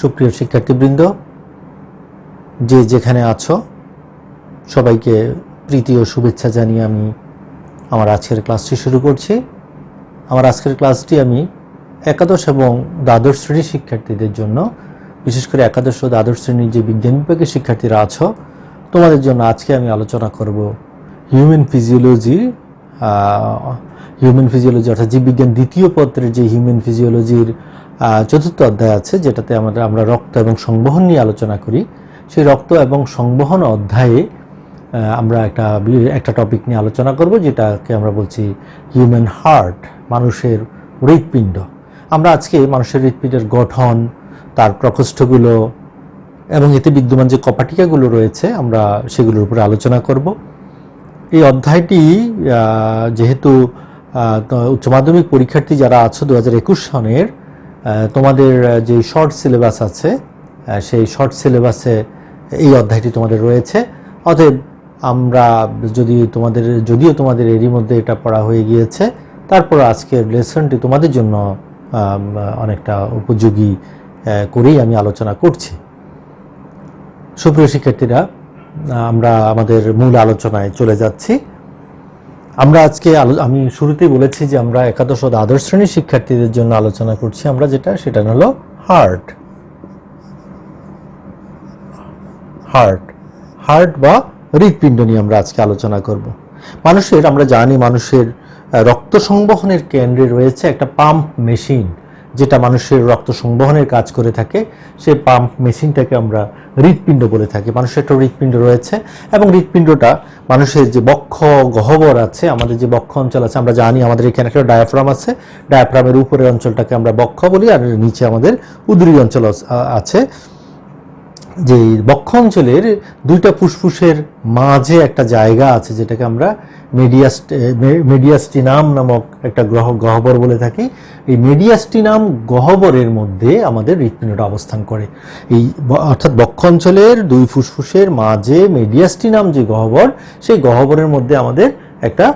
সুপ্রিয় শিক্ষার্থীবৃন্দ, যে যেখানে আছো সবাইকে প্রীতি ও শুভেচ্ছা জানিয়ে আমি আমার আজকের ক্লাসটি শুরু করছি। আমার আজকের ক্লাসটি আমি একাদশ এবং দ্বাদশ শ্রেণীর শিক্ষার্থীদের জন্য, বিশেষ করে একাদশ ও দ্বাদশ শ্রেণীর যে বিজ্ঞান বিভাগের শিক্ষার্থীরা আছো তোমাদের জন্য আজকে আমি আলোচনা করব হিউম্যান ফিজিওলজি অর্থাৎ জীববিজ্ঞান দ্বিতীয় পত্রের যে হিউম্যান ফিজিওলজির চতুর্থ অধ্যায় আছে, যেটাতে আমরা রক্ত এবং সংবহন নিয়ে আলোচনা করি। সেই রক্ত এবং সংবহন অধ্যায়ে আমরা একটা টপিক নিয়ে আলোচনা করব, যেটাকে আমরা বলছি হিউম্যান হার্ট, মানুষের হৃৎপিণ্ড। আমরা আজকে মানুষের হৃৎপিণ্ডের গঠন, তার প্রকোষ্ঠগুলো এবং এতে বিদ্যমান যে কপাটিকাগুলো রয়েছে আমরা সেগুলোর উপরে আলোচনা করব। এই অধ্যায়টি যেহেতু উচ্চ মাধ্যমিক পরীক্ষার্থী যারা আছো 2021 সনের, তোমাদের যে শর্ট সিলেবাস আছে সেই শর্ট সিলেবাসে এই অধ্যায়টি তোমাদের রয়েছে। অতএব আমরা যদিও তোমাদের এরই মধ্যে এটা পড়া হয়ে গিয়েছে, তারপর আজকের লেসনটি তোমাদের জন্য অনেকটা উপযোগী করেই আমি আলোচনা করছি। সুপ্রিয় শিক্ষার্থীরা, আমরা আমাদের মূল আলোচনায় চলে যাচ্ছি। আমরা আজকে আমি শুরুতেই বলেছি যে আমরা একাদশ ও দ্বাদশ শ্রেণীর শিক্ষার্থীদের জন্য আলোচনা করছি। আমরা সেটা হলো হার্ট বা হৃৎপিণ্ড নিয়ে আমরা আজকে আলোচনা করব। আমরা জানি মানুষের রক্ত সংবহনের কেন্দ্রে রয়েছে একটা পাম্প মেশিন, যেটা মানুষের রক্ত সংবহনের কাজ করে থাকে। সেই পাম্প মেশিনটাকে আমরা হৃৎপিণ্ড বলে থাকি। মানুষের একটা হৃৎপিণ্ড রয়েছে এবং হৃৎপিণ্ডটা মানুষের যে বক্ষ গহ্বর আছে, আমাদের যে বক্ষ অঞ্চল আছে, আমরা জানি আমাদের এখানে একটা ডায়াফ্রাম আছে। ডায়াফ্রামের উপরের অঞ্চলটাকে আমরা বক্ষ বলি, আর নিচে আমাদের উদরী অঞ্চল আছে। যে বক্ষ অঞ্চলের দুইটা ফুসফুসের মাঝে একটা জায়গা আছে, যেটাকে আমরা মেডিয়াস্টিনাম নামক একটা গহ্বর বলে থাকি। এই মেডিয়াস্টিনাম গহ্বরের মধ্যে আমাদের হৃৎপিণ্ডটা অবস্থান করে। অর্থাৎ বক্ষ অঞ্চলের দুই ফুসফুসের মাঝে মেডিয়াস্টিনাম যে গহ্বর, সেই গহ্বরের মধ্যে আমাদের একটা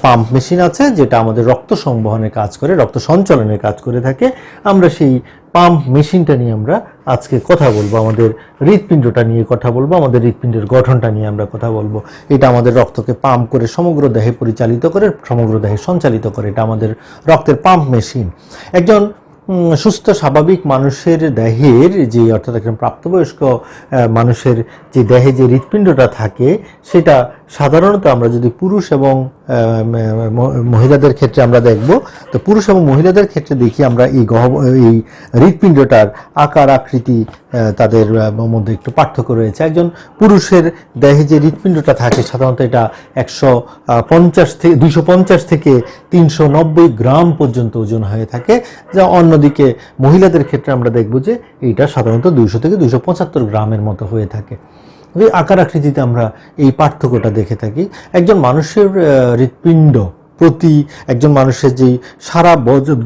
পাম্প মেশিন আছে, যেটা আমাদের রক্ত সংবহনের কাজ করে, রক্ত সঞ্চালনের কাজ করে থাকে। আমরা সেই পাম্প মেশিনটা নিয়ে আমরা আজকে কথা বলবো, আমাদের হৃৎপিণ্ডটা নিয়ে কথা বলবো, আমাদের হৃৎপিণ্ডের গঠনটা নিয়ে আমরা কথা বলবো। এটা আমাদের রক্তকে পাম্প করে সমগ্র দেহে পরিচালিত করে, সমগ্র দেহে সঞ্চালিত করে। এটা আমাদের রক্তের পাম্প মেশিন। একজন সুস্থ স্বাভাবিক মানুষের দেহের যে, অর্থাৎ একজন প্রাপ্তবয়স্ক মানুষের যে দেহে যে হৃৎপিণ্ডটা থাকে, সেটা সাধারণত আমরা যদি পুরুষ এবং মহিলাদের ক্ষেত্রে আমরা দেখব, তো পুরুষ এবং মহিলাদের ক্ষেত্রে দেখি আমরা এই হৃৎপিণ্ডটার আকার আকৃতি তাদের মধ্যে একটু পার্থক্য রয়েছে। একজন পুরুষের দেহে যে হৃৎপিণ্ডটা থাকে সাধারণত এটা 250 থেকে 390 গ্রাম পর্যন্ত ওজন হয়ে থাকে, যা অন্যদিকে মহিলাদের ক্ষেত্রে আমরা দেখব যে এইটা সাধারণত 200 থেকে 275 গ্রামের মতো হয়ে থাকে। এই আকার আকৃতিতে আমরা এই পার্থক্যটা দেখে থাকি। একজন মানুষের হৃৎপিণ্ড প্রতি একজন মানুষের যেই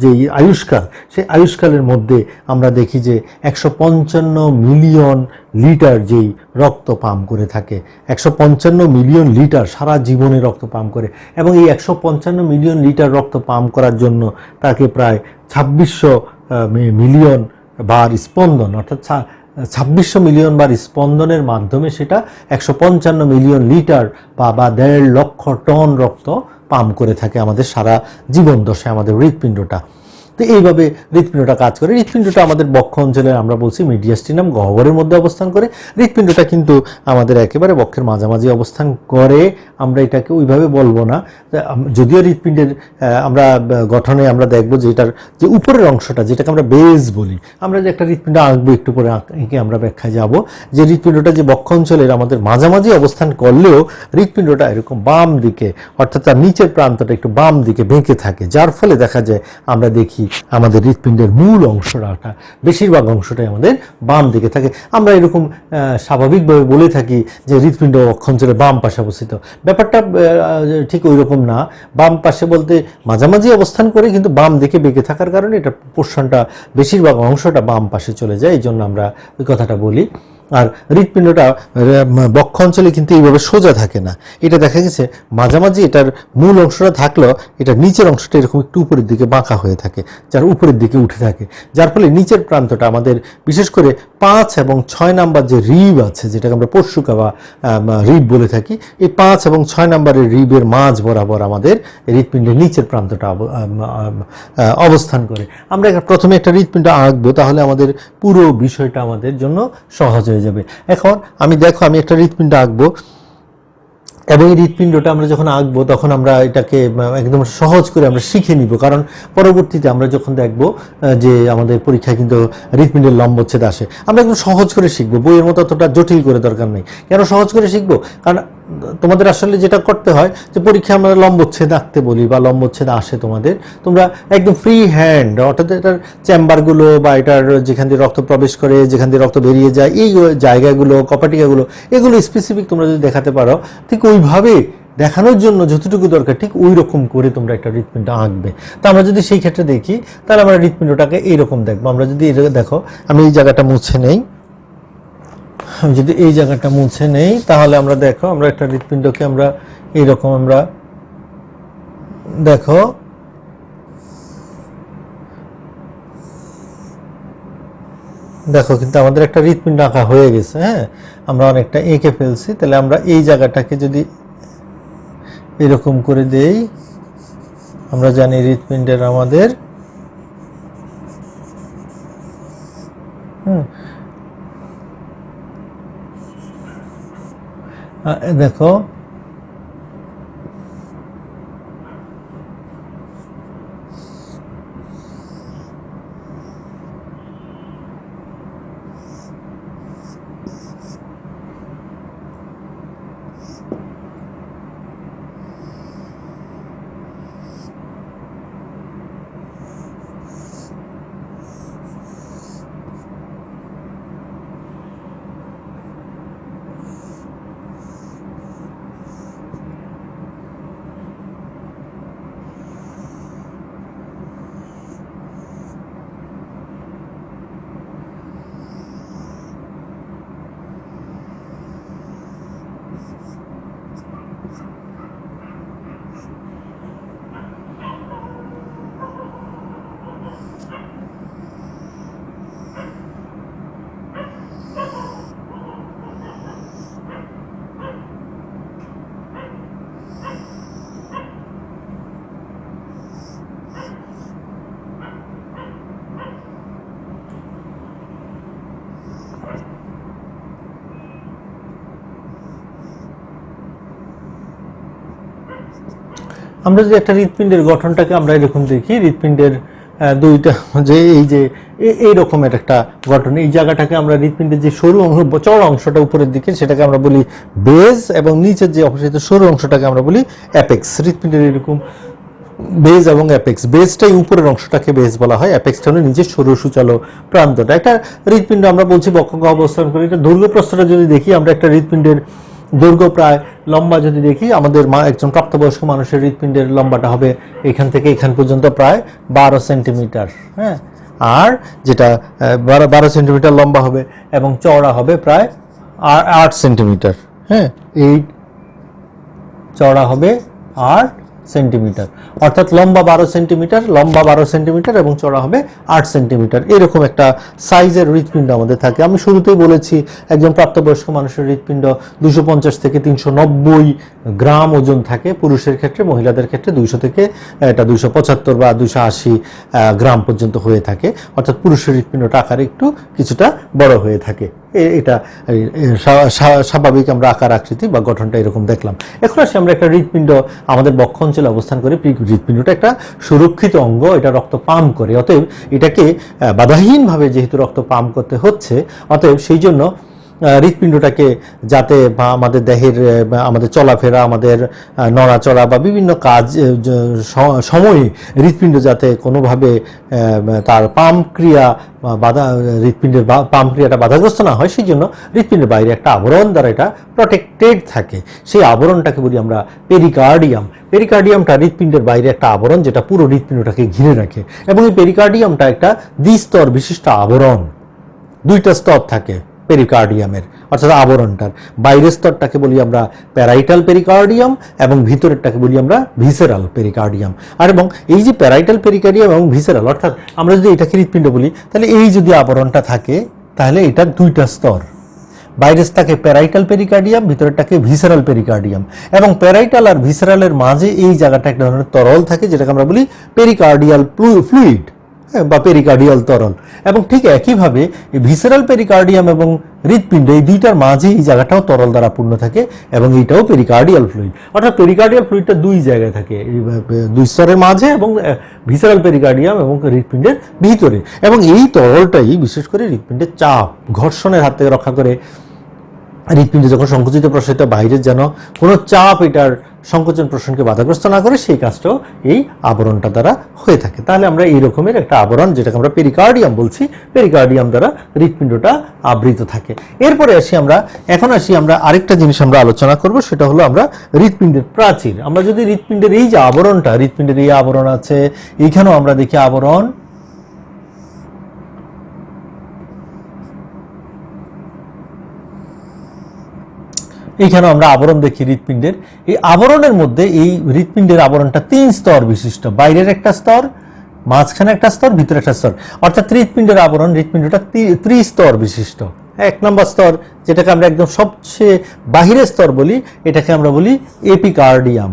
যেই আয়ুষ্কাল, সেই আয়ুষ্কালের মধ্যে আমরা দেখি যে 155 মিলিয়ন লিটার যেই রক্ত পাম্প করে থাকে। 155 মিলিয়ন লিটার সারা জীবনে রক্ত পাম্প করে, এবং এই 155 মিলিয়ন লিটার রক্ত পাম্প করার জন্য তাকে প্রায় 2600 মিলিয়ন বার স্পন্দন, অর্থাৎ 2600 মিলিয়ন বার স্পন্দনের মাধ্যমে সেটা 155 মিলিয়ন লিটার বা 1.5 লক্ষ টন রক্ত পাম্প করে থাকে আমাদের সারা জীবন দশায় আমাদের হৃৎপিণ্ডটা। তো এইভাবে হৃৎপিণ্ডটা কাজ করে। হৃৎপিণ্ডটা আমাদের বক্ষ অঞ্চলে আমরা বলছি মেডিয়াস্টিনাম গহ্বরের মধ্যে অবস্থান করে। হৃৎপিণ্ডটা কিন্তু আমাদের একেবারে বক্ষের মাঝামাঝি অবস্থান করে। আমরা এটাকে ওইভাবে বলবো না, যদিও হৃৎপিণ্ডের আমরা গঠনে আমরা দেখবো যে এটার যে উপরের অংশটা, যেটাকে আমরা বেজ বলি, আমরা যে একটা হৃৎপিণ্ড আঁকবো একটু পরে, এঁকে আমরা ব্যাখ্যায় যাব যে হৃৎপিণ্ডটা যে বক্ষ অঞ্চলের আমাদের মাঝামাঝি অবস্থান করলেও হৃৎপিণ্ডটা এরকম বাম দিকে, অর্থাৎ তার নিচের প্রান্তটা একটু বাম দিকে বেঁকে থাকে, যার ফলে দেখা যায় আমরা দেখি আমাদের হৃৎপিণ্ডের মূল অংশটা, বেশিরভাগ অংশটাই আমাদের বাম দিকে থাকে। আমরা এরকম স্বাভাবিকভাবে বলে থাকি যে হৃৎপিণ্ড বক্ষ অঞ্চলের বাম পাশে অবস্থিত। ব্যাপারটা ঠিক ওই রকম না। বাম পাশে বলতে মাঝামাঝি অবস্থান করে, কিন্তু বাম দিকে বেঁকে থাকার কারণে এটা পোর্শনটা, বেশিরভাগ অংশটা বাম পাশে চলে যায়, এই জন্য আমরা ওই কথাটা বলি। আর হৃৎপিণ্ডটা বক্ষ অঞ্চলে কিন্তু এইভাবে সোজা থাকে না, এটা দেখা গেছে মাঝামাঝি এটার মূল অংশটা থাকলেও এটা নিচের অংশটা এরকম একটু উপরের দিকে বাঁকা হয়ে থাকে, যার উপরের দিকে উঠে থাকে, যার ফলে নিচের প্রান্তটা আমাদের বিশেষ করে 5 এবং 6 নাম্বার যে রিব আছে, যেটাকে আমরা পরশুকা বা রিব বলে থাকি, এই 5 এবং 6 নাম্বারের রিবের মাঝ বরাবর আমাদের হৃৎপিণ্ডের নিচের প্রান্তটা অবস্থান করে। আমরা প্রথমে একটা হৃৎপিণ্ড আঁকবো, তাহলে আমাদের পুরো বিষয়টা আমাদের জন্য সহজ হয়ে যাবে। এখন আমি একটা হৃৎপিণ্ড আঁকবো, এবং এই হৃৎপিণ্ডটা আমরা যখন আঁকবো তখন আমরা এটাকে একদম সহজ করে আমরা শিখে নিব, কারণ পরবর্তীতে আমরা যখন দেখবো যে আমাদের পরীক্ষায় কিন্তু হৃৎপিণ্ডের লম্বচ্ছেদ আসে, আমরা একদম সহজ করে শিখবো, বইয়ের মতো অতটা জটিল করে দরকার নেই। কেন সহজ করে শিখবো? কারণ তোমাদের আসলে যেটা করতে হয় যে পরীক্ষায় আমরা লম্বচ্ছেদ আঁকতে বলি বা লম্বচ্ছেদ আসে তোমাদের, তোমরা একদম ফ্রি হ্যান্ড, অর্থাৎ এটার চেম্বারগুলো বা এটার যেখান দিয়ে রক্ত প্রবেশ করে, যেখান দিয়ে রক্ত বেরিয়ে যায়, এই জায়গাগুলো, কপাটিকাগুলো, এগুলো স্পেসিফিক তোমরা যদি দেখাতে পারো, ঠিক ওইভাবে দেখানোর জন্য যতটুকু দরকার ঠিক ওই রকম করে তোমরা একটা হৃৎপিণ্ড আঁকবে। তো আমরা যদি সেই ক্ষেত্রে দেখি, তাহলে আমরা হৃৎপিণ্ডটাকে এইরকম দেখবো। আমরা যদি দেখো, আমি এই জায়গাটা মুছে নেই, যদি এই জায়গাটা মুছে নেই, তাহলে আমরা দেখো আমরা একটা হৃৎপিণ্ডকে আমরা এইরকম আমরা দেখো কিন্তু আমাদের একটা হৃৎপিণ্ড আঁকা হয়ে গেছে। হ্যাঁ, আমরা অনেকটা এঁকে ফেলছি। তাহলে আমরা এই জায়গাটাকে যদি এরকম করে দেই, আমরা জানি হৃৎপিণ্ডের আমাদের দেখো আমরা যদি একটা হৃৎপিণ্ডের গঠনটাকে আমরা এরকম দেখি, হৃৎপিণ্ডের দুইটা যে এই যে এইরকমের একটা গঠন, এই জায়গাটাকে আমরা হৃৎপিণ্ডের যে সরু অংশ, চওড়া অংশটা উপরের দিকে, সেটাকে আমরা বলি বেজ, এবং নিচের যে অপসারিত সরু অংশটাকে আমরা বলি অ্যাপেক্স। হৃৎপিণ্ডের এরকম বেজ এবং অ্যাপেক্স, বেজটাই উপরের অংশটাকে বেজ বলা হয়, অ্যাপেক্সটা হলো নিচের সরু সুচালো প্রান্তটা। একটা হৃৎপিণ্ড আমরা বলছি বক্ষকে অবস্থান করে, এটা দৈর্ঘ্য প্রস্থটা যদি দেখি, আমরা একটা হৃৎপিণ্ডের দৈর্ঘ্য প্রায় লম্বা যদি দেখি, আমাদের একজন প্রাপ্তবয়স্ক মানুষের হৃৎপিণ্ডের লম্বাটা হবে এখান থেকে এখান পর্যন্ত প্রায় 12 সেন্টিমিটার। হ্যাঁ, আর যেটা 12 সেন্টিমিটার লম্বা হবে এবং চওড়া হবে প্রায় 8 সেন্টিমিটার। হ্যাঁ, এই চওড়া হবে 8 সেন্টিমিটার, অর্থাৎ লম্বা 12 সেন্টিমিটার এবং চওড়া হবে 8 সেন্টিমিটার। এরকম একটা সাইজের হৃৎপিণ্ড আমাদের থাকে। আমি শুরুতেই বলেছি একজন প্রাপ্তবয়স্ক মানুষের হৃৎপিণ্ড 250 থেকে 390 গ্রাম ওজন থাকে পুরুষের ক্ষেত্রে, মহিলাদের ক্ষেত্রে 200 থেকে এটা 275 বা 280 গ্রাম পর্যন্ত হয়ে থাকে, অর্থাৎ পুরুষের হৃৎপিণ্ডটা আকারে একটু কিছুটা বড় হয়ে থাকে। এটা স্বাভাবিক আমরা আকার আকৃতি বা গঠনটা এরকম দেখলাম। এখন আসি আমরা একটা হৃৎপিণ্ড আমাদের বক্ষ অঞ্চলে অবস্থান করে, হৃৎপিণ্ডটা একটা সুরক্ষিত অঙ্গ, এটা রক্ত পাম্প করে, অতএব এটাকে বাধাহীনভাবে যেহেতু রক্ত পাম্প করতে হচ্ছে, অতএব সেই জন্য হৃৎপিণ্ডটাকে যাতে বা আমাদের দেহের আমাদের চলাফেরা, আমাদের নড়াচড়া বা বিভিন্ন কাজ সময়ে হৃৎপিণ্ড যাতে কোনোভাবে তার পাম্প ক্রিয়া হৃৎপিণ্ডের পাম্প ক্রিয়াটা বাধাগ্রস্ত না হয়, সেই জন্য হৃৎপিণ্ডের বাইরে একটা আবরণ দ্বারা এটা প্রটেক্টেড থাকে। সেই আবরণটাকে বলি আমরা পেরিকার্ডিয়াম। পেরিকার্ডিয়ামটা হৃৎপিণ্ডের বাইরে একটা আবরণ, যেটা পুরো হৃৎপিণ্ডটাকে ঘিরে রাখে, এবং এই পেরিকার্ডিয়ামটা একটা দ্বিস্তর বিশিষ্ট আবরণ, দুইটা স্তর থাকে। পেরিকার্ডিয়ামের, অর্থাৎ আবরণটার বাইরের স্তরটাকে বলি আমরা প্যারাইটাল পেরিকার্ডিয়াম এবং ভিতরেরটাকে বলি আমরা ভিসেরাল পেরিকার্ডিয়াম। আর এবং এই যে প্যারাইটাল পেরিকার্ডিয়াম এবং ভিসেরাল, অর্থাৎ আমরা যদি এটাকে হৃৎপিণ্ড বলি, তাহলে এই যদি আবরণটা থাকে তাহলে এটা দুইটা স্তর, বাইরের থাকে প্যারাইটাল পেরিকার্ডিয়াম, ভিতরেরটাকে ভিসেরাল পেরিকার্ডিয়াম, এবং প্যারাইটাল আর ভিসেরালের মাঝে এই জায়গাটা একটা ধরনের তরল থাকে যেটাকে আমরা বলি পেরিকার্ডিয়াল ফ্লুইড বা পেরিকার্ডিয়াল তরল। এবং ঠিক একইভাবে ভিসেরাল পেরিকার্ডিয়াম এবং হৃৎপিণ্ড এই দুইটার মাঝে এই জায়গাটাও তরল দ্বারা পূর্ণ থাকে এবং এইটাও পেরিকার্ডিয়াল ফ্লুইড। অর্থাৎ পেরিকার্ডিয়াল ফ্লুইডটা দুই জায়গায় থাকে, দুই স্তরের মাঝে এবং ভিসেরাল পেরিকার্ডিয়াম এবং হৃৎপিণ্ডের ভিতরে। এবং এই তরলটাই বিশেষ করে হৃৎপিণ্ডের চাপ ঘর্ষণের হাত থেকে রক্ষা করে। হৃৎপিণ্ড যখন সংকুচিত প্রসারিত বাইরের যেন কোনো চাপ এটার সংকোচন প্রসারণকে বাধাগ্রস্ত না করে, সেই কাজটাও এই আবরণটা দ্বারা হয়ে থাকে। তাহলে আমরা এই রকমের একটা আবরণ, যেটাকে আমরা পেরিকার্ডিয়াম বলছি, পেরিকার্ডিয়াম দ্বারা হৃৎপিণ্ডটা আবৃত থাকে। এরপরে এখন আসি আমরা আরেকটা জিনিস আমরা আলোচনা করব, সেটা হলো আমরা হৃৎপিণ্ডের প্রাচীর। আমরা যদি হৃৎপিণ্ডের এই যে আবরণটা, হৃৎপিণ্ডের এই আবরণ আছে, এইখানেও আমরা দেখি আবরণ, এইখানেও আমরা আবরণ দেখি হৃৎপিণ্ডের। এই আবরণের মধ্যে এই হৃৎপিণ্ডের আবরণটা 3 স্তর বিশিষ্ট, বাইরের একটা স্তর, মাঝখানে একটা স্তর, ভিতরে একটা স্তর, অর্থাৎ হৃৎপিণ্ডের আবরণ, হৃৎপিণ্ডটা ত্রিস্তর বিশিষ্ট। 1 নম্বর স্তর, যেটাকে আমরা একদম সবচেয়ে বাহিরের স্তর বলি, এটাকে আমরা বলি এপিকার্ডিয়াম।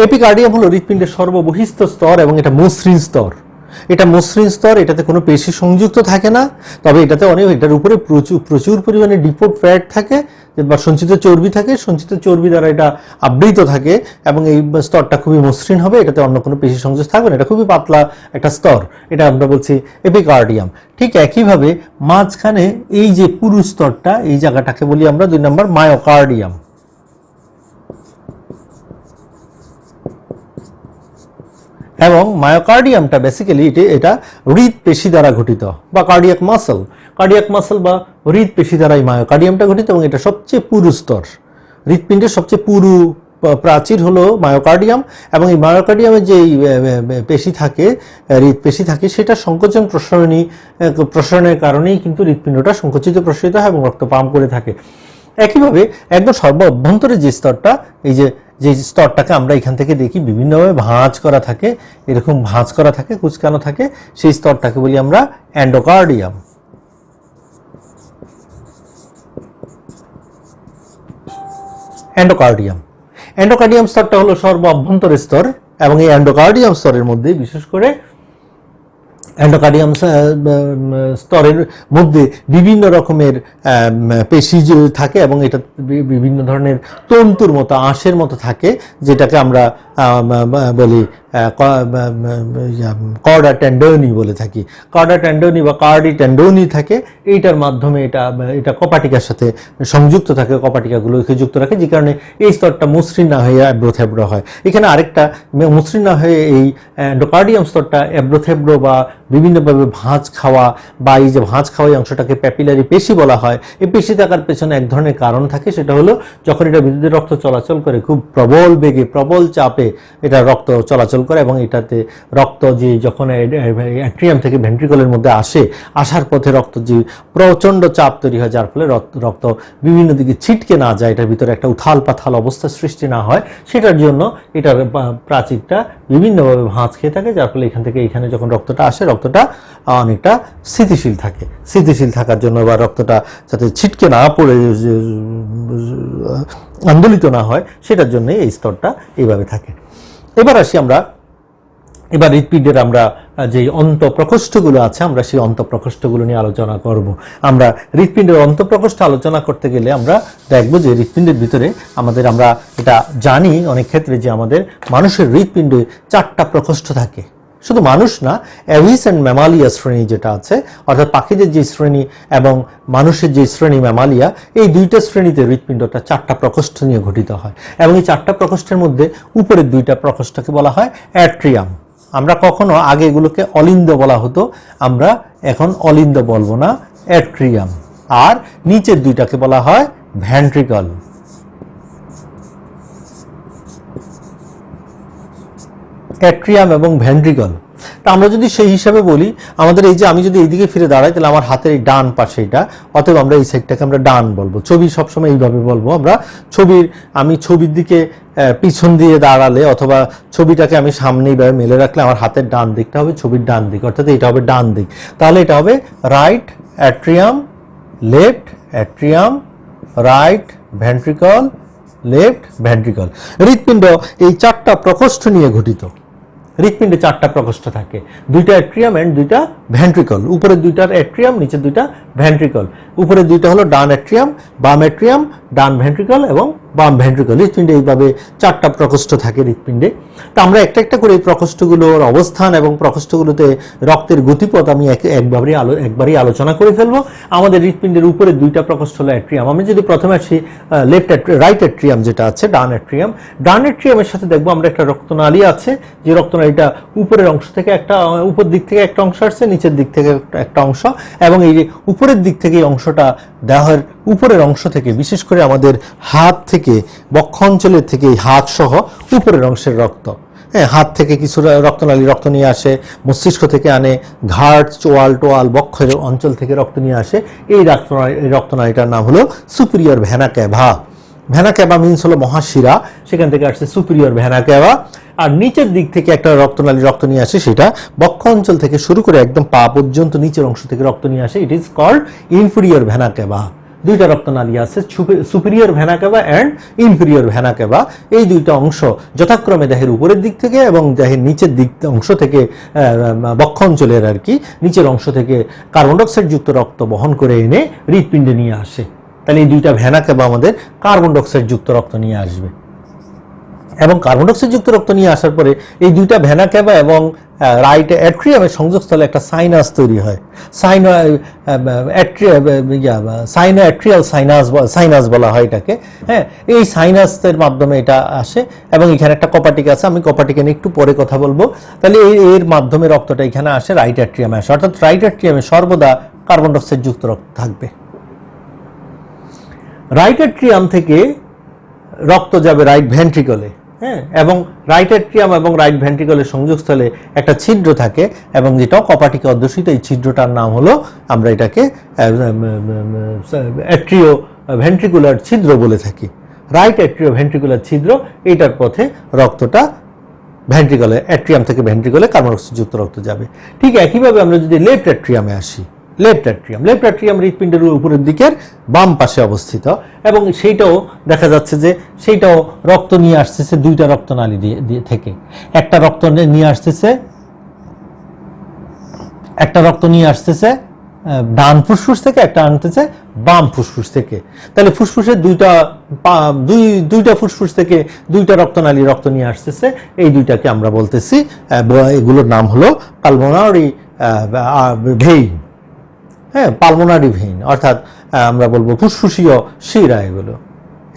এপিকার্ডিয়াম হলো হৃৎপিণ্ডের সর্ববহিস্থ স্তর এবং এটা মসৃণ স্তর। এটাতে কোনো পেশি সংযুক্ত থাকে না, তবে এটার উপরে প্রচুর পরিমাণে ডিপোর্ট ফ্যাট থাকে বা সঞ্চিত চর্বি থাকে। সঞ্চিত চর্বি দ্বারা এটা আবৃত থাকে এবং এই স্তরটা খুবই মসৃণ হবে, এটাতে অন্য কোনো পেশি সংযোগ থাকবে না, এটা খুবই পাতলা একটা স্তর, এটা আমরা বলছি এপিকার্ডিয়াম। ঠিক একইভাবে মাঝখানে এই যে পুরু স্তরটা, এই জায়গাটাকে বলি আমরা 2 নম্বর মায়োকার্ডিয়াম। এবং মায়োকার্ডিয়ামটা বেসিক্যালি এটা হৃদ পেশি দ্বারা গঠিত বা কার্ডিয়াক মাসল বা হৃদ পেশি দ্বারা এই মায়োকার্ডিয়ামটা গঠিত এবং এটা সবচেয়ে পুরু স্তর। হৃৎপিণ্ডের সবচেয়ে পুরু প্রাচীর হলো মায়োকার্ডিয়াম এবং এই মায়োকার্ডিয়ামে যে পেশি থাকে, হৃদ পেশি থাকে, সেটা সংকোচন প্রসারণের কারণেই কিন্তু হৃৎপিণ্ডটা সংকুচিত প্রসারিত হয় এবং রক্ত পাম্প করে থাকে। একইভাবে একদম সর্ব অভ্যন্তরে যে স্তরটা, এই যে স্তরটাকে আমরা এখান থেকে দেখি বিভিন্নভাবে ভাঁজ করা থাকে, এরকম ভাঁজ করা থাকে, কুচকানো থাকে, সেই স্তরটাকে বলি আমরা এন্ডোকার্ডিয়াম। এন্ডোকার্ডিয়াম স্তরটা হলো সর্ব অভ্যন্তরের স্তর এবং এই এন্ডোকার্ডিয়াম স্তরের মধ্যে বিশেষ করে এন্ডোকার্ডিয়াম স্তরের মধ্যে বিভিন্ন রকমের পেশি থাকে এবং এটা বিভিন্ন ধরনের তন্তুর মতো, আঁশের মতো থাকে, যেটাকে আমরা বলি কর্ডা টেন্ডনি বলে থাকি। কর্ডা টেন্ডনি বা কার্ডি টেন্ডনি থাকে, এইটার মাধ্যমে এটা কপাটিকার সাথে সংযুক্ত থাকে, কপাটিকাগুলোকে যুক্ত রাখে, যে কারণে এই স্তরটা মসৃণ না হয়ে অ্যাব্রোথেব্রো হয়। এখানে আরেকটা মসৃণ না হয়ে এই এন্ডোকার্ডিয়াম স্তরটা অ্যাব্রোথেব্রো বা বিভিন্নভাবে ভাঁজ খাওয়া, বা এই যে ভাঁজ খাওয়া এই অংশটাকে প্যাপিলারি পেশি বলা হয়। এই পেশি থাকার পেছনে এক ধরনের কারণ থাকে, সেটা হলো যখন এটা বিদ্যুৎ রক্ত চলাচল করে, খুব প্রবল বেগে, প্রবল চাপে এটা রক্ত চলাচল করে এবং এটাতে রক্ত যে যখন অ্যাট্রিয়াম থেকে ভেন্ট্রিকলের মধ্যে আসার পথে রক্ত যে প্রচণ্ড চাপ তৈরি হয়, যার ফলে রক্ত বিভিন্ন দিকে ছিটকে না যায়, এটার ভিতরে একটা উথাল পাথাল অবস্থার সৃষ্টি না হয়, সেটার জন্য এটার প্রাচীরটা বিভিন্নভাবে ভাঁজ খেয়ে থাকে, যার ফলে এখান থেকে এখানে যখন রক্তটা আসে, রক্তটা অনেকটা স্থিতিশীল থাকে। স্থিতিশীল থাকার জন্য বা রক্তটা যাতে ছিটকে না পড়ে, আন্দোলিত না হয়, সেটার জন্য এই স্তরটা এইভাবে থাকে। এবার হৃৎপিণ্ডের আমরা যে অন্তঃপ্রকোষ্ঠগুলো আছে, আমরা সেই অন্তঃপ্রকোষ্ঠগুলো নিয়ে আলোচনা করব। আমরা হৃৎপিণ্ডের অন্তঃপ্রকোষ্ঠ আলোচনা করতে গেলে আমরা দেখব যে হৃৎপিণ্ডের ভিতরে আমরা এটা জানি অনেক ক্ষেত্রে যে আমাদের মানুষের হৃৎপিণ্ডে 4টা প্রকোষ্ঠ থাকে। শুধু মানুষ না, অ্যাভিস অ্যান্ড ম্যামালিয়া শ্রেণী যেটা আছে, অর্থাৎ পাখিদের যে শ্রেণী এবং মানুষের যে শ্রেণী ম্যামালিয়া, এই 2টা শ্রেণীতে হৃৎপিণ্ডটা 4টা প্রকোষ্ঠ নিয়ে গঠিত হয় এবং এই 4টা প্রকোষ্ঠের মধ্যে উপরের 2টা প্রকোষ্ঠকে বলা হয় অ্যাট্রিয়াম। আমরা কখনো আগে এগুলোকে অলিন্দ বলা হতো, আমরা এখন অলিন্দ বলবো না, অ্যাট্রিয়াম। আর নিচের 2টাকে বলা হয় ভেন্ট্রিকল। অ্যাট্রিয়াম এবং ভেন্ট্রিকল। তা আমরা যদি সেই হিসাবে বলি, আমাদের এই যে আমি যদি এইদিকে ফিরে দাঁড়াই, তাহলে আমার হাতের এই ডান পাশে এটা, অতএব আমরা এই সাইডটাকে আমরা ডান বলবো। ছবি সবসময় এইভাবে বলবো আমরা। আমি ছবির দিকে পিছন দিয়ে দাঁড়ালে অথবা ছবিটাকে আমি সামনে এইভাবে মেলে রাখলে আমার হাতের ডান দিকটা হবে ছবির ডান দিক, অর্থাৎ এটা হবে ডান দিক। তাহলে এটা হবে right atrium, left atrium, right ventricle, left ventricle. হৃৎপিণ্ড এই 4টা প্রকোষ্ঠ নিয়ে গঠিত। হৃৎপিণ্ডে 4টা প্রকোষ্ঠ থাকে, 2টা অ্যাট্রিয়াম এন্ড 2টা ভেন্ট্রিকল। উপরের 2টার অ্যাট্রিয়াম, নিচের 2টা ভেন্ট্রিকল। উপরের 2টা হলো ডান অ্যাট্রিয়াম, বাম অ্যাট্রিয়াম, ডান ভেন্ট্রিকল এবং বাম ভেন্ট্রিকল। হৃৎপিণ্ডে এইভাবে 4টা প্রকোষ্ঠ থাকে হৃৎপিণ্ডে। তো আমরা একটা একটা করে এই প্রকোষ্ঠগুলোর অবস্থান এবং প্রকোষ্ঠগুলোতে রক্তের গতিপথ আমি একবারই আলোচনা করে ফেলবো। আমাদের হৃৎপিণ্ডের উপরের 2টা প্রকোষ্ঠ হলো অ্যাট্রিয়াম। আমি যদি প্রথমে আসি রাইট অ্যাট্রিয়াম যেটা আছে, ডান অ্যাট্রিয়াম। ডান অ্যাট্রিয়ামের সাথে দেখবো আমরা একটা রক্তনালী আছে, যে রক্তনালীটা উপরের অংশ থেকে উপর দিক থেকে একটা অংশ আসছে, নিচের দিক থেকে একটা অংশ, এবং এই যে উপরের দিক থেকে এই অংশটা দেহের উপরের অংশ থেকে, বিশেষ করে আমাদের হাত থেকে, বক্ষ অঞ্চলের থেকে, এই হাত সহ উপরের অংশের রক্ত, হ্যাঁ, হাত থেকে কিছু রক্তনালী রক্ত নিয়ে আসে, মস্তিষ্ক থেকে আনে, ঘাট টোয়াল বক্ষের অঞ্চল থেকে রক্ত নিয়ে আসে। এই রক্তনালীটার নাম হলো সুপিরিয়র ভেনা ক্যাভা। ভেনা ক্যাভা মিন্স হলো মহাশিরা, সেখান থেকে আসছে সুপিরিয়র ভেনা ক্যাভা। আর নিচের দিক থেকে একটা রক্তনালী রক্ত নিয়ে আসে, সেটা বক্ষ অঞ্চল থেকে শুরু করে একদম পা পর্যন্ত নিচের অংশ থেকে রক্ত নিয়ে আসে। It is called inferior vena cava. 2টা রক্তনালী আছে, superior vena cava and inferior vena cava. এই 2টা অংশ যথাক্রমে দেহের উপরের দিক থেকে এবং দেহের নিচের অংশ থেকে, বক্ষ অঞ্চলের আর কি নিচের অংশ থেকে কার্বন ডাইঅক্সাইড যুক্ত রক্ত বহন করে এনে হৃৎপিণ্ডে নিয়ে আসে। তাহলে এই 2টা ভেনা ক্যাভা আমাদের কার্বন ডাইঅক্সাইড যুক্ত রক্ত নিয়ে আসবে, এবং কার্বন ডাইঅক্সাইড যুক্ত রক্ত নিয়ে আসার পরে এই 2টা ভেনা ক্যাভা এবং রাইট অ্যাট্রিয়ামের সংযোগস্থলে একটা সাইনাস তৈরি হয়। সাইনোঅ্যাট্রিয়াল সাইনাস বলা হয় এটাকে। হ্যাঁ, এই সাইনাসের মাধ্যমে এটা আসে, এবং এখানে একটা কপাটিক আছে, আমি কপাটিকে নিয়ে একটু পরে কথা বলবো। তাহলে এর মাধ্যমে রক্তটা এখানে আসে, রাইট অ্যাট্রিয়ামে আসে, অর্থাৎ রাইট অ্যাট্রিয়ামে সর্বদা কার্বন ডাইঅক্সাইড যুক্ত রক্ত থাকবে। রাইট অ্যাট্রিয়াম থেকে রক্ত যাবে রাইট ভেন্ট্রিকলে, হ্যাঁ, এবং রাইট অ্যাট্রিয়াম এবং রাইট ভেন্ট্রিকলের সংযোগস্থলে একটা ছিদ্র থাকে, এবং যেটাও কপাটিকে অধ্যুষিত। এই ছিদ্রটার নাম হলো, আমরা এটাকে অ্যাট্রিও ভেন্ট্রিকুলার ছিদ্র বলে থাকি। রাইট অ্যাট্রিও ভেন্ট্রিকুলার ছিদ্র, এইটার পথে রক্তটা ভেন্ট্রিকলে, অ্যাট্রিয়াম থেকে ভেন্ট্রিকলে কার্বন ডাইঅক্সাইড যুক্ত রক্ত যাবে। ঠিক একইভাবে আমরা যদি লেফট অ্যাট্রিয়ামে আসি, লেফট অ্যাট্রিয়াম হৃৎপিণ্ডের উপরের দিকের বাম পাশে অবস্থিত, এবং সেইটাও দেখা যাচ্ছে যে সেইটাও রক্ত নিয়ে আসতেছে 2টা রক্তনালী দিয়ে থেকে। একটা রক্ত নিয়ে আসতেছে ডান ফুসফুস থেকে, একটা আনতেছে বাম ফুসফুস থেকে। তাহলে ফুসফুসের দুইটা ফুসফুস থেকে 2টা রক্তনালী রক্ত নিয়ে আসতেছে। এই 2টাকে আমরা বলতেছি, এগুলোর নাম হলো পালমোনারি ভেইন। হ্যাঁ, পালমোনারি ভেইন, অর্থাৎ আমরা বলবো ফুসফুসীয় শিরা।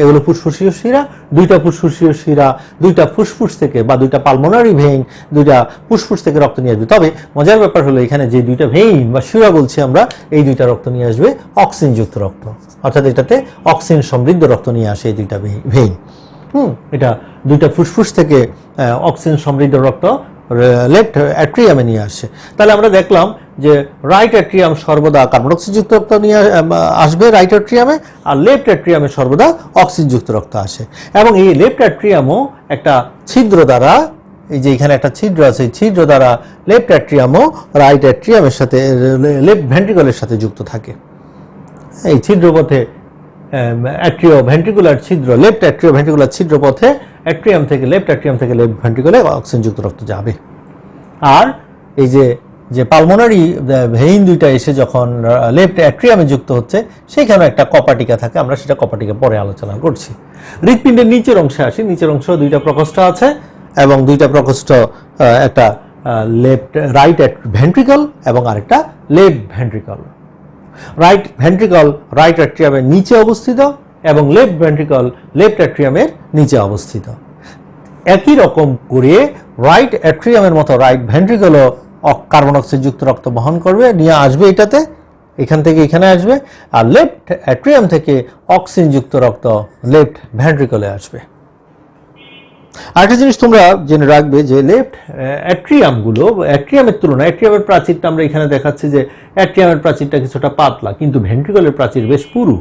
এগুলো ফুসফুসীয় শিরা। 2টা ফুসফুসীয় শিরা 2টা ফুসফুস থেকে, বা 2টা পালমোনারি ভেইন 2টা ফুসফুস থেকে রক্ত নিয়ে আসবে। তবে মজার ব্যাপার হলো, এখানে যে 2টা ভেইন বা শিরা বলছি আমরা, এই 2টা রক্ত নিয়ে আসবে অক্সিজেনযুক্ত রক্ত, অর্থাৎ এটাতে অক্সিজেন সমৃদ্ধ রক্ত নিয়ে আসে এই 2টা ভেইন। এটা 2টা ফুসফুস থেকে অক্সিজেন সমৃদ্ধ রক্ত লেফট অ্যাট্রিয়ামে নিয়ে আসে। তাহলে আমরা দেখলাম যে রাইট অ্যাট্রিয়াম সর্বদা কার্বন ডাইঅক্সাইড যুক্ত রক্ত নিয়ে আসবে রাইট অ্যাট্রিয়ামে, আর লেফট অ্যাট্রিয়ামে সর্বদা অক্সিজেন যুক্ত রক্ত আসে। এবং এই লেফট অ্যাট্রিয়ামও একটা ছিদ্র দ্বারা, এই যে এখানে একটা ছিদ্র আছে, এই ছিদ্র দ্বারা লেফট অ্যাট্রিয়ামও রাইট অ্যাট্রিয়ামের সাথে, লেফট ভেন্ট্রিকলের সাথে যুক্ত থাকে। এই ছিদ্রপথে অ্যাট্রিও ভেন্ট্রিকুলার ছিদ্র, লেফট অ্যাট্রিও ভেন্ট্রিকুলার ছিদ্র পথে অ্যাট্রিয়াম থেকে লেফট ভেন্ট্রিকলে অক্সিজেন যুক্ত রক্ত যাবে। আর এই যে পালমোনারি ভেইন 2টা এসে যখন লেফট অ্যাট্রিয়ামে যুক্ত হচ্ছে, সেখানে একটা কপাটিকা থাকে, আমরা সেটা কপাটিকা পরে আলোচনা করছি। হৃৎপিণ্ডের নিচের অংশে আসি। নিচের অংশ 2টা প্রকোষ্ঠ আছে, এবং 2টা প্রকোষ্ঠ, একটা রাইট ভেন্ট্রিকল এবং আরেকটা left ventricle. Right ventricle right অ্যাট্রিয়ামের নিচে অবস্থিত, এবং লেফট ভেন্ট্রিকল লেফট অ্যাট্রিয়ামের নিচে অবস্থিত। একই রকম করে রাইট অ্যাট্রিয়ামের মতো রাইট ভেন্ট্রিকলও কার্বন ডাইঅক্সাইড যুক্ত রক্ত বহন করবে, নিয়ে আসবে এটাতে, এখান থেকে এখানে আসবে, আর লেফট অ্যাট্রিয়াম থেকে অক্সিজেন যুক্ত রক্ত লেফট ভেন্ট্রিকলে আসবে। আরেকটা জিনিস তোমরা জেনে রাখবে যে লেফট অ্যাট্রিয়ামগুলো, অ্যাট্রিয়ামের তুলনায় অ্যাট্রিয়ামের প্রাচীরটা আমরা এখানে দেখাচ্ছি যে অ্যাট্রিয়ামের প্রাচীরটা কিছুটা পাতলা, কিন্তু ভেন্ট্রিকলের প্রাচীর বেশ পুরু।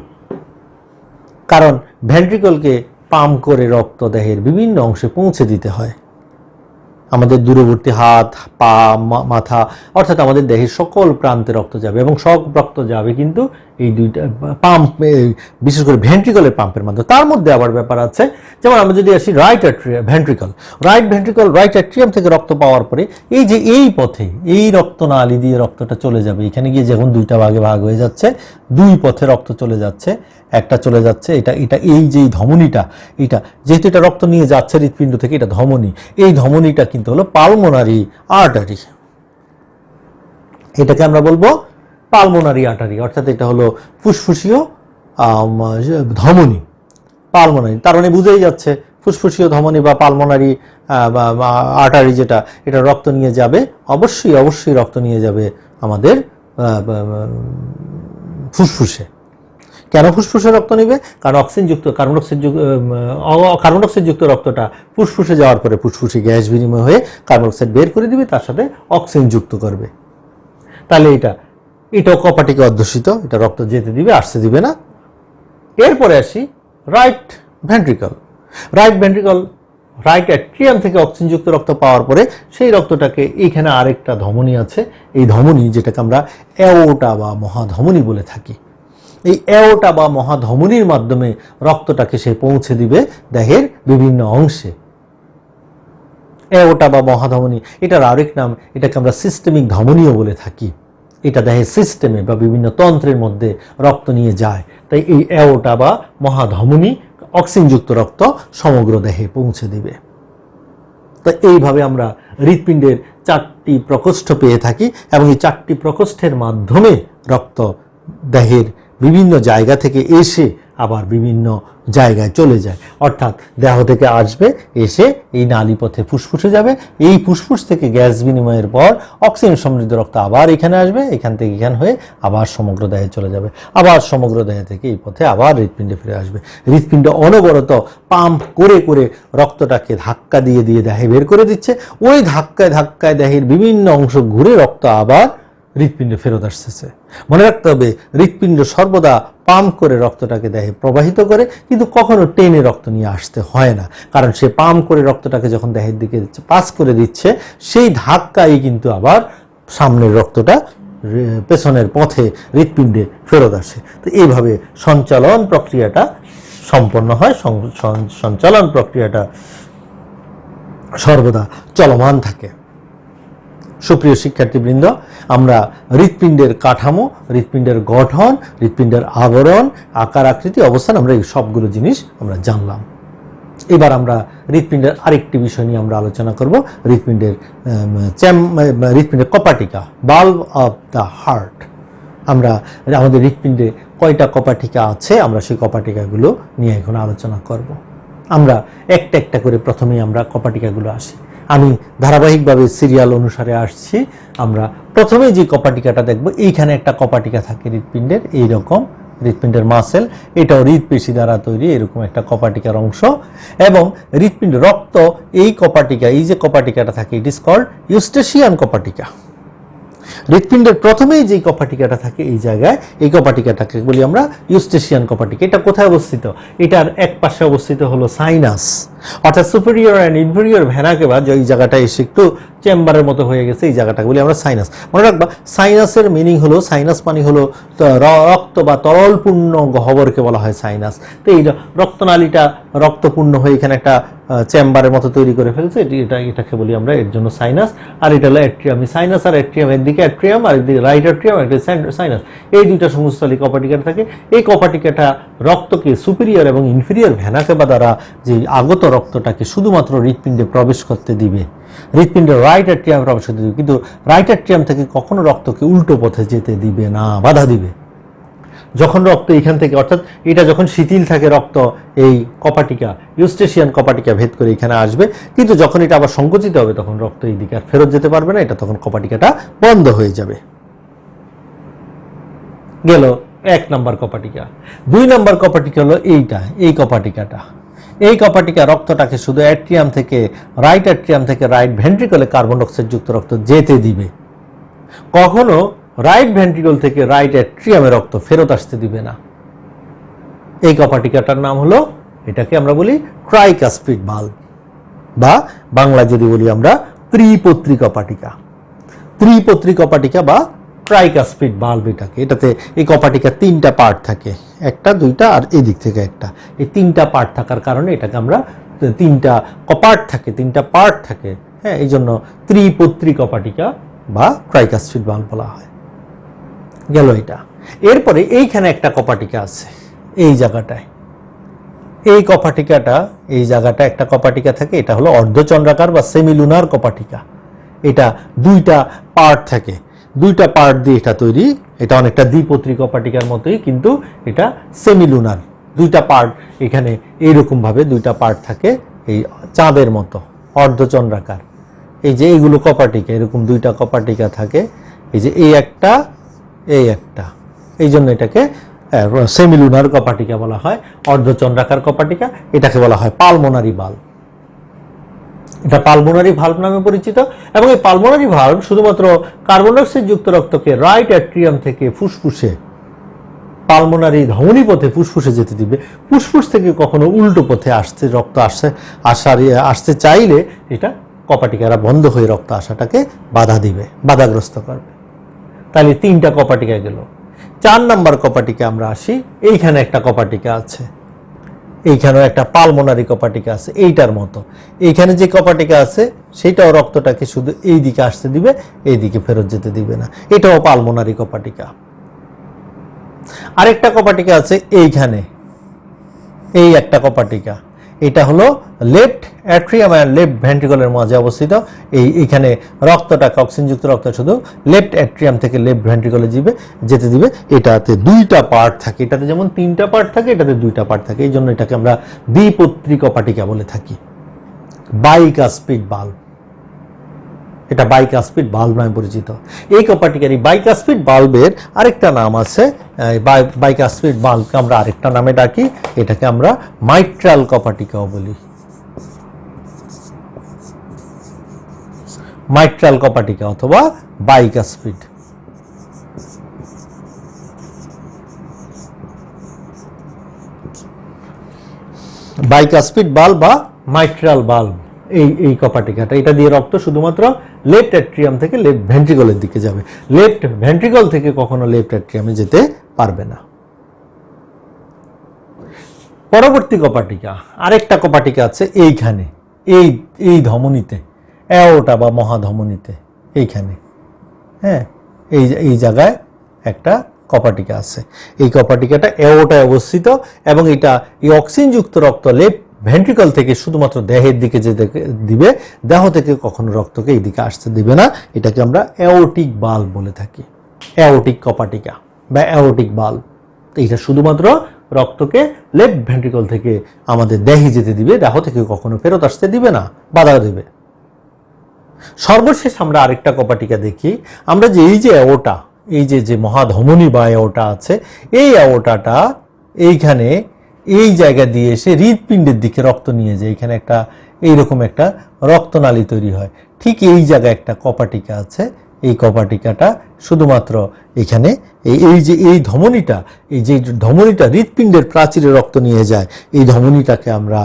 কারণ ভেন্ট্রিকলকে পাম্প করে রক্ত দেহের বিভিন্ন অংশে পৌঁছে দিতে হয়। আমাদের দূরবর্তী হাত, পা, মাথা, অর্থাৎ আমাদের দেহের সকল প্রান্তে রক্ত যাবে, এবং সব রক্ত যাবে কিন্তু এই দুইটা পাম্প, বিশেষ করে ভেন্ট্রিকলের পাম্পের মাধ্যমে। তার মধ্যে আবার ব্যাপার আছে, যেমন আমরা যদি আসি রাইট ভেন্ট্রিকল, রাইট অ্যাট্রিয়াম থেকে রক্ত পাওয়ার পরে এই যে এই পথে এই রক্তনালী দিয়ে রক্তটা চলে যাবে, এখানে গিয়ে যখন দুইটা ভাগে ভাগ হয়ে যাচ্ছে, দুই পথে রক্ত চলে যাচ্ছে, একটা চলে যাচ্ছে এটা এই যে ধমনীটা, এটা যেহেতু এটা রক্ত নিয়ে যাচ্ছে হৃৎপিণ্ড থেকে, এটা ধমনী, এই ধমনীটা কিন্তু হলো পালমোনারি আর্টারি। এটাকে আমরা বলবো পালমোনারি আর্টারি, অর্থাৎ এটা হলো ফুসফুসীয় ধমনী, পালমোনারি। তার মানে বুঝেই যাচ্ছে ফুসফুসীয় ধমনী বা পালমোনারি আর্টারি যেটা, এটা রক্ত নিয়ে যাবে, অবশ্যই রক্ত নিয়ে যাবে আমাদের ফুসফুসে। কেন ফুসফুসে রক্ত নেবে? কারণ কার্বন অক্সাইড যুক্ত রক্তটা ফুসফুসে যাওয়ার পরে ফুসফুসে গ্যাস বিনিময় হয়ে কার্বন অক্সাইড বের করে দিবে, তার সাথে অক্সিজেন যুক্ত করবে। তাহলে এটাও কপাটিকে অধ্যুষিত, এটা রক্ত যেতে দিবে, আসতে দিবে না। এরপরে আসি রাইট ভেন্ট্রিকল। রাইট অ্যাট্রিয়াম থেকে অক্সিজেন যুক্ত রক্ত পাওয়ার পরে সেই রক্তটাকে এইখানে আরেকটা ধমনী আছে, এই ধমনী যেটাকে আমরা অ্যাওর্টা বা মহাধমনী বলে থাকি, এই অ্যাওর্টা বা মহাধমনীর মাধ্যমে রক্তটাকে সে পৌঁছে দিবে দেহের বিভিন্ন অংশে। অ্যাওর্টা বা মহাধমনী, এটার আরেক নাম, এটাকে আমরা সিস্টেমিক ধমনীও বলে থাকি। এটা দেহের সিস্টেমে বা বিভিন্ন তন্ত্রের মধ্যে রক্ত নিয়ে যায়, তাই এই অ্যাওর্টা বা মহাধমনী অক্সিজেনযুক্ত রক্ত সমগ্র দেহে পৌঁছে দিবে। তো এইভাবে আমরা হৃৎপিণ্ডের 4টি প্রকোষ্ঠ পেয়ে থাকি, এবং এই 4টি প্রকোষ্ঠের মাধ্যমে রক্ত দেহের বিভিন্ন জায়গা থেকে এসে আবার বিভিন্ন জায়গায় চলে যায়। অর্থাৎ দেহ থেকে আসবে, এসে এই নালীপথে ফুসফুসে যাবে, এই ফুসফুস থেকে গ্যাস বিনিময়ের পর অক্সিজেন সমৃদ্ধ রক্ত আবার এখানে আসবে, এখান থেকে এখান হয়ে আবার সমগ্র দেহে চলে যাবে, আবার সমগ্র দেহ থেকে এই পথে আবার হৃৎপিণ্ডে ফিরে আসবে। হৃৎপিণ্ড অনবরত পাম্প করে করে রক্তটাকে ধাক্কা দিয়ে দিয়ে দেহে বের করে দিচ্ছে, ওই ধাক্কায় দেহের বিভিন্ন অংশ ঘুরে রক্ত আবার হৃৎপিণ্ডে ফেরত আসতেছে। মনে রাখতে হবে, হৃৎপিণ্ড সর্বদা পাম্প করে রক্তটাকে দেহে প্রবাহিত করে, কিন্তু কখনো টেনে রক্ত নিয়ে আসতে হয় না, কারণ সে পাম্প করে রক্তটাকে যখন দেহের দিকে পাস করে দিচ্ছে, সেই ধাক্কাই কিন্তু আবার সামনের রক্তটা পেছনের পথে হৃৎপিণ্ডে ফেরত আসে। তো এইভাবে সঞ্চালন প্রক্রিয়াটা সম্পন্ন হয়, সঞ্চালন প্রক্রিয়াটা সর্বদা চলমান থাকে। সুপ্রিয় শিক্ষার্থীবৃন্দ, আমরা হৃৎপিণ্ডের কাঠামো, হৃৎপিণ্ডের গঠন, হৃৎপিণ্ডের আবরণ, আকার, আকৃতি, অবস্থান, আমরা এই সবগুলো জিনিস আমরা জানলাম। এবার আমরা হৃৎপিণ্ডের আরেকটি বিষয় নিয়ে আমরা আলোচনা করব, হৃৎপিণ্ডের কপাটিকা, বাল্ব অফ দ্য হার্ট। আমরা আমাদের হৃৎপিণ্ডে কয়টা কপাটিকা আছে, আমরা সেই কপাটিকাগুলো নিয়ে এখন আলোচনা করব। আমরা একটা একটা করে প্রথমেই আমরা কপাটিকাগুলো আসি। আমি ধারাবাহিকভাবে সিরিয়াল অনুসারে আসছি। আমরা প্রথমে যে কপাটিকাটা দেখব, এইখানে একটা কপাটিকা থাকে হৃৎপিণ্ডের, এইরকম হৃৎপিণ্ডের মাসেল, এটাও হৃৎপেশি দ্বারা তৈরি, এরকম একটা কপাটিকার অংশ। এবং হৃৎপিণ্ড রক্ত, এই কপাটিকা, এই যে কপাটিকাটা থাকে, ইট ইজ কল্ড ইউস্টেশিয়ান কপাটিকা। হৃৎপিণ্ডের প্রথমেই যে কপাটিকাটা থাকে এই জায়গায়, এই কপাটিকাটাকে বলি আমরা ইউস্টেশিয়ান কপাটিকা। এটা কোথায় অবস্থিত? এটার এক পাশে অবস্থিত হলো সাইনাস, অর্থাৎ সুপিরিয়র অ্যান্ড ইনফেরিয়র ভেনা কেভা, যে এই জায়গাটা এসে একটু চেম্বারের মতো হয়ে গেছে, এই জায়গাটাকে বলি আমরা সাইনাস। মনে রাখবা, সাইনাসের মিনিং হলো, সাইনাস মানে হলো রক্ত বা তরলপূর্ণ গহ্বরকে বলা হয় সাইনাস। তো এই রক্তনালীটা রক্তপূর্ণ হয়ে এখানে একটা চেম্বারের মতো তৈরি করে ফেলছে, এটাকে বলি আমরা এর জন্য সাইনাস। আর এটা হলো অ্যাট্রিয়াম। সাইনাস আর অ্যাট্রিয়াম, একদিকে অ্যাট্রিয়াম আর একদিকে রাইট অ্যাট্রিয়াম, একদিকে সাইনাস, এই দুইটা সংস্থলে কপাটিকাটা থাকে। এই কপাটিকাটা রক্তকে সুপিরিয়র এবং ইনফেরিয়র ভেনা কেভা দ্বারা যে আগত রক্তটাকে শুধুমাত্র হৃৎপিণ্ডে প্রবেশ করতে দিবে, হৃৎপিণ্ডের রাইট অ্যাট্রিয়ামে প্রবেশ করতে দিবে, কিন্তু রাইট অ্যাট্রিয়াম থেকে কখনো রক্তকে উল্টো পথে যেতে দিবে না, বাধা দিবে। যখন রক্ত এখান থেকে, অর্থাৎ এটা যখন শিথিল থাকে রক্ত, এই কপাটিকা, ইউস্টেশিয়ান কপাটিকা ভেদ করে এখানে আসবে, কিন্তু যখন এটা আবার সংকুচিত হবে, তখন রক্ত এই দিকে আর ফেরত যেতে পারবে না, এটা তখন কপাটিকাটা বন্ধ হয়ে যাবে। গেল 1 নম্বর কপাটিকা। 2 নম্বর কপাটিকা হলো এইটা, এই কপাটিকাটা। এই কপাটিকা রক্তটাকে শুধু অ্যাট্রিয়াম থেকে রাইট ভেন্ট্রিকলে কার্বন ডাইঅক্সাইড যুক্ত রক্ত যেতে দিবে, কখনো রাইট ভেন্ট্রিকল থেকে রাইট অ্যাট্রিয়ামে রক্ত ফেরত আসতে দিবে না। এই কপাটিকাটার নাম হলো, এটাকে আমরা বলি ট্রাইকাসপিড ভালভ, বা বাংলা যদি বলি আমরা ত্রিপত্রী কপাটিকা। ত্রিপত্রী কপাটিকা বা ট্রাইকাসপিড ভালভ এটাতে এই কপাটিকা তিনটা পার্ট থাকে, একটা দুইটা আর এই দিক থেকে একটা। এই তিনটা পার্ট থাকার কারণে এটাকে আমরা তিনটা পার্ট থাকে, হ্যাঁ, এই জন্য ত্রিপত্রী কপাটিকা বা ট্রাইকাসপিড ভালভ বলা হয়। গেল এটা। এরপরে এইখানে একটা কপাটিকা আছে, এই জায়গাটায় এই জায়গাটা একটা কপাটিকা থাকে, এটা হলো অর্ধচন্দ্রাকার বা সেমিলুনার কপাটিকা। এটা দুইটা পার্ট থাকে, দুইটা পার্ট দিয়ে এটা তৈরি। এটা অনেকটা দ্বিপত্রী কপাটিকার মতোই, কিন্তু এটা সেমিলুনার। দুইটা পার্ট এখানে এইরকম ভাবে দুইটা পার্ট থাকে, এই চাঁদের মতো অর্ধচন্দ্রাকার। এই যে এইগুলো কপাটিকা, এরকম দুইটা কপাটিকা থাকে, এই যে এই একটা, এই জন্য এটাকে সেমিলুনার কপাটিকা বলা হয়, অর্ধচন্দ্রাকার কপাটিকা। এটাকে বলা হয় পালমোনারি ভালভ। এটা পালমোনারি ভালভ নামে পরিচিত। এবং এই পালমোনারি ভালভ শুধুমাত্র কার্বন ডাইঅক্সাইড যুক্ত রক্তকে রাইট অ্যাট্রিয়াম থেকে ফুসফুসে, পালমোনারি ধমনী পথে ফুসফুসে যেতে দিবে। ফুসফুস থেকে কখনো উল্টো পথে রক্ত আসতে চাইলে এটা কপাটিকারা বন্ধ হয়ে রক্ত আসাটাকে বাধাগ্রস্ত করবে। তাহলে তিনটা কপাটিকা গেল। 4 নম্বর কপাটিকা আমরা আসি। এইখানে একটা কপাটিকা আছে, এইখানেও একটা পালমোনারি কপাটিকা আছে, এইটার মতো। এইখানে যে কপাটিকা আছে সেটাও রক্তটাকে শুধু এই দিকে আসতে দিবে, এই দিকে ফেরত যেতে দিবে না। এটাও পালমোনারি কপাটিকা। আরেকটা কপাটিকা আছে এইখানে, এই একটা কপাটিকা। এটা হলো লেফট অ্যাট্রিয়াম আর লেফট ভেন্ট্রিকলের মাঝে অবস্থিত। এইখানে রক্তটাকে, অক্সিজেনযুক্ত রক্ত শুধু লেফট অ্যাট্রিয়াম থেকে লেফট ভেন্ট্রিকলে যেতে দিবে। এটাতে দুইটা পার্ট থাকে, এটাতে যেমন তিনটা পার্ট থাকে, এটাতে দুইটা পার্ট থাকে। এই জন্য এটাকে আমরা দ্বিপত্রী কপাটিকা বলে থাকি। বাইকাসপিড ভালভ, এটা বাইকাসপিড ভালভ নামে পরিচিত। এই কপাটিকার এই বাইকাসপিড ভালভের আরেকটা নাম আছে। বাইকাসপিড ভালভকে আমরা আরেকটা নামে ডাকি, এটাকে আমরা মাইট্রাল কপাটিকাও বলি। মাইট্রাল কপাটিকা অথবা বাইকাসপিড। বাইকাসপিড ভালভ বা মাইট্রাল ভালভ, এই কপাটিকাটা, এটা দিয়ে রক্ত শুধুমাত্র লেফট অ্যাট্রিয়াম থেকে লেফট ভেন্ট্রিকলের দিকে যাবে, লেফট ভেন্ট্রিকল থেকে কখনো লেফট অ্যাট্রিয়ামে যেতে পারবে না। পরবর্তী কপাটিকা, আরেকটা কপাটিকা আছে এইখানে, এই ধমনীতে, অ্যাওর্টা বা মহাধমনীতে, এইখানে, হ্যাঁ, এই জায়গায় একটা কপাটিকা আছে। এই কপাটিকাটা অ্যাওর্টায় অবস্থিত এবং এটা এই অক্সিজেনযুক্ত রক্ত লেফট ভেন্ট্রিকল থেকে শুধুমাত্র দেহের দিকে যেতে দিবে, দেহ থেকে কখনো রক্তকে এই দিকে আসতে দিবে না। এটাকে আমরা অ্যাওর্টিক ভালভ বলে থাকি, অ্যাওর্টিক কপাটিকা বা অ্যাওর্টিক ভালভ। এইটা শুধুমাত্র রক্তকে লেফট ভেন্ট্রিকল থেকে আমাদের দেহে যেতে দিবে, দেহ থেকে কখনো ফেরত আসতে দিবে না, বাধা দেবে। সর্বশেষ আমরা আরেকটা কপাটিকা দেখি। আমরা যে এই যে অ্যাওর্টা, এই যে মহাধমনী বা অ্যাওর্টা আছে, এই অ্যাওর্টাটা এইখানে এই জায়গা দিয়ে এসে হৃৎপিণ্ডের দিকে রক্ত নিয়ে যায়। এখানে একটা এইরকম একটা রক্তনালী তৈরি হয়। ঠিক এই জায়গায় একটা কপাটিকা আছে। এই কপাটিকাটা শুধুমাত্র এখানে এই ধমনীটা হৃৎপিণ্ডের প্রাচীরে রক্ত নিয়ে যায়। এই ধমনীটাকে আমরা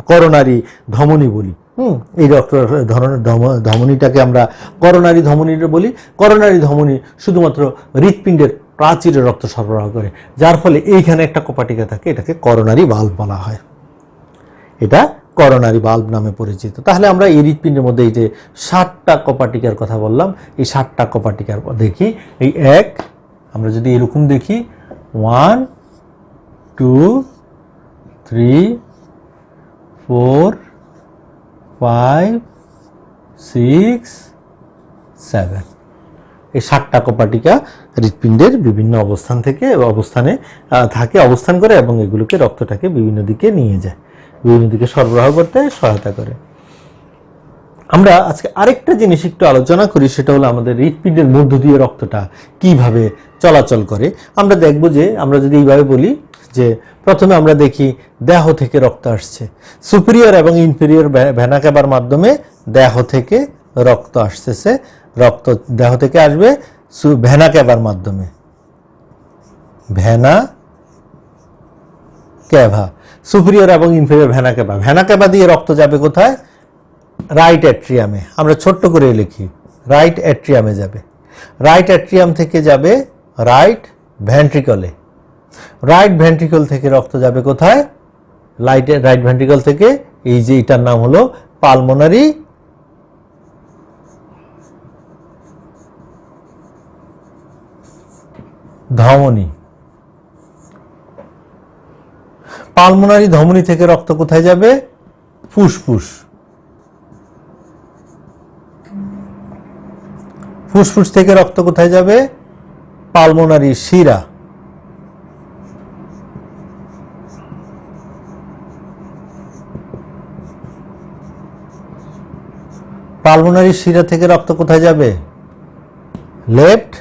করোনারি ধমনী বলি। এই ধমনীটাকে আমরা করোনারি ধমনী বলি। করোনারি ধমনী শুধুমাত্র হৃৎপিণ্ডের প্রাচীরে রক্ত সরবরাহ করে, যার ফলে এইখানে একটা কপাটিকা থাকে, এটাকে করোনারি ভালভ বলা হয়। এটা করোনারি ভালভ নামে পরিচিত। তাহলে আমরা এই হৃৎপিণ্ডের মধ্যে এই যে 7টা কপাটিকার কথা বললাম, এই 7টা কপাটিকার দেখি। এই আমরা যদি এরকম দেখি, 1 2 3 4 5 6 7, এই 7টা কপাটিকা হৃৎপিণ্ডের বিভিন্ন অবস্থান করে এবং এগুলোকে রক্তটাকে বিভিন্ন দিকে নিয়ে যায়, বিভিন্ন দিকে সরবরাহ করতে সহায়তা করে। আমরা আজকে আরেকটা জিনিস একটু আলোচনা করি, সেটা হলো আমাদের হৃৎপিণ্ডের মধ্য দিয়ে রক্তটা কিভাবে চলাচল করে। আমরা দেখব যে আমরা যদি এইভাবে বলি যে প্রথমে আমরা দেখি দেহ থেকে রক্ত আসছে, সুপিরিয়র এবং ইনফেরিয়র ভেনা ক্যাভার মাধ্যমে দেহ থেকে রক্ত আসতেছে, রক্ত দেহ থেকে আসবে ভেনা ক্যাভার মাধ্যমে, ভেনা ক্যাভা, সুপিরিয়র এবং ইনফেরিয়র ভেনা ক্যাভা। ভেনা ক্যাভা দিয়ে রক্ত যাবে কোথায়? রাইট অ্যাট্রিয়ামে। আমরা ছোট্ট করে লিখি, রাইট অ্যাট্রিয়ামে যাবে। রাইট অ্যাট্রিয়াম থেকে যাবে রাইট ভেন্ট্রিকলে, রাইট ভেন্ট্রিকল থেকে রক্ত যাবে কোথায়? রাইট ভেন্ট্রিকল থেকে এই যে এটার নাম হলো পালমোনারি ধমনী। পালমোনারি ধমনী থেকে রক্ত কোথায় যাবে? ফুসফুস। ফুসফুস থেকে রক্ত কোথায় যাবে? পালমোনারি শিরা। পালমোনারি শিরা থেকে রক্ত কোথায় যাবে? Left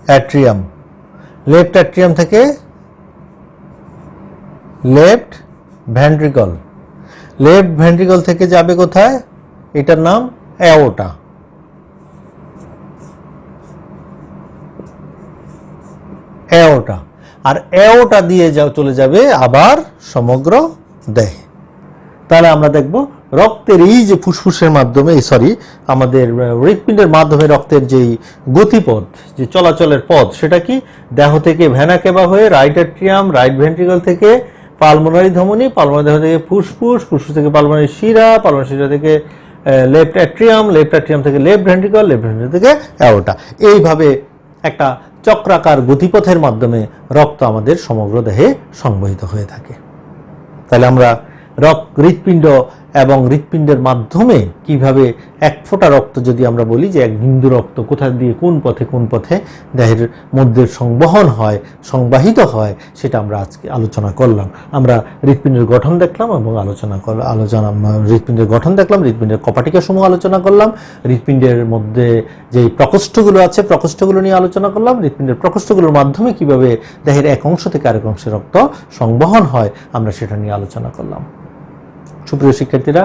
atrium. লেফট অ্যাট্রিয়াম থেকে লেফট ভেন্ট্রিকল। লেফট ভেন্ট্রিকল থেকে যাবে কোথায়? এটার নাম অ্যাওর্টা। অ্যাওর্টা। আর অ্যাওর্টা দিয়ে চলে যাবে আবার সমগ্র দেহে। তাহলে আমরা দেখব রক্তের এই যে ফুসফুসের মাধ্যমে, আমাদের হৃৎপিণ্ডের মাধ্যমে রক্তের যেই গতিপথ, যে চলাচলের পথ, সেটা কি? দেহ থেকে ভেনা ক্যাভা হয়ে রাইট অ্যাট্রিয়াম, রাইট ভেন্ট্রিকল থেকে পালমোনারি ধমনী, পালমোনারি ধমনী থেকে ফুসফুস, ফুসফুস থেকে পালমোনারি শিরা, পালমোনারি শিরা থেকে লেফট অ্যাট্রিয়াম, লেফট অ্যাট্রিয়াম থেকে লেফট ভেন্ট্রিকল, লেফট ভেন্ট্রিকল থেকে অ্যাওর্টা। এইভাবে একটা চক্রাকার গতিপথের মাধ্যমে রক্ত আমাদের সমগ্র দেহে সংবহিত হয়ে থাকে। তাহলে আমরা হৃৎপিণ্ড এবং হৃৎপিণ্ডের মাধ্যমে কিভাবে এক ফোঁটা রক্ত, যদি আমরা বলি যে এক বিন্দু রক্ত কোথা দিয়ে কোন পথে দেহের মধ্যে সংবহন হয়, সংবাহিত হয়, সেটা আমরা আজকে আলোচনা করলাম। আমরা হৃৎপিণ্ডের গঠন দেখলাম এবং হৃৎপিণ্ডের গঠন দেখলাম, হৃৎপিণ্ডের কপাটিকা সমূহ আলোচনা করলাম, হৃৎপিণ্ডের মধ্যে যে প্রকোষ্ঠগুলো আছে প্রকোষ্ঠগুলো নিয়ে আলোচনা করলাম, হৃৎপিণ্ডের প্রকোষ্ঠগুলোর মাধ্যমে কিভাবে দেহের এক অংশ থেকে আরেক অংশে রক্ত সংবহন হয়, আমরা সেটা নিয়ে আলোচনা করলাম। সুপ্রিয় শিক্ষার্থীরা,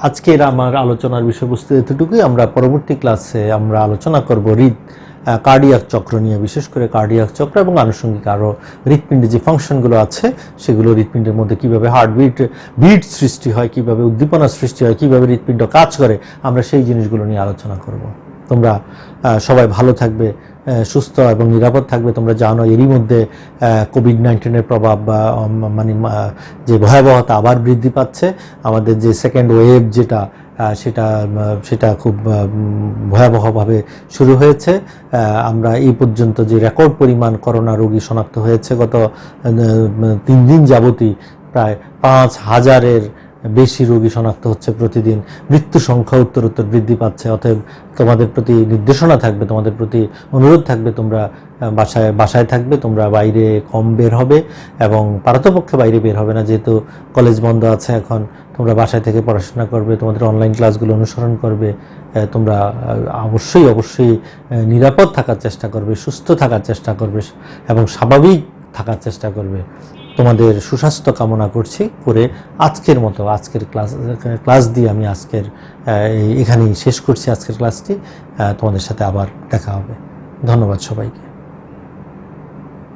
আজকের আমার আলোচনার বিষয়বস্তু এতটুকুই। আমরা পরবর্তী ক্লাসে আমরা আলোচনা করব কার্ডিয়াক চক্র নিয়ে, বিশেষ করে কার্ডিয়াক চক্র এবং আনুষঙ্গিক আরও হৃৎপিণ্ডে যে ফাংশনগুলো আছে সেগুলো, হৃৎপিণ্ডের মধ্যে কীভাবে বিট সৃষ্টি হয়, কীভাবে উদ্দীপনা সৃষ্টি হয়, কীভাবে হৃৎপিণ্ড কাজ করে, আমরা সেই জিনিসগুলো নিয়ে আলোচনা করব। তোমরা সবাই ভালো থাকবে, সুস্থ এবং নিরাপদ থাকবে। তোমরা জানো এরই মধ্যে কোভিড-19-এর প্রভাব বা যে ভয়াবহতা আবার বৃদ্ধি পাচ্ছে। আমাদের যে সেকেন্ড ওয়েভ সেটা খুব ভয়াবহভাবে শুরু হয়েছে। আমরা এই পর্যন্ত যে রেকর্ড পরিমাণ করোনা রোগী শনাক্ত হয়েছে, গত 3 দিন যাবতই প্রায় 5000-এর বেশি রোগী শনাক্ত হচ্ছে প্রতিদিন। মৃত্যু সংখ্যা উত্তরোত্তর বৃদ্ধি পাচ্ছে। অতএব তোমাদের প্রতি নির্দেশনা থাকবে, তোমাদের প্রতি অনুরোধ থাকবে, তোমরা বাসায় থাকবে, তোমরা বাইরে কম বের হবে এবং পারতপক্ষে বাইরে বের হবে না, যেহেতু কলেজ বন্ধ আছে এখন। তোমরা বাসায় থেকে পড়াশোনা করবে, তোমাদের অনলাইন ক্লাসগুলো অনুসরণ করবে। তোমরা অবশ্যই নিরাপদ থাকার চেষ্টা করবে, সুস্থ থাকার চেষ্টা করবে এবং স্বাভাবিক থাকার চেষ্টা করবে। তোমাদের সুস্বাস্থ্য কামনা করছি করে আজকের ক্লাস দিয়ে আমি এখানেই শেষ করছি আজকের ক্লাসটি। তোমাদের সাথে আবার দেখা হবে। ধন্যবাদ সবাইকে।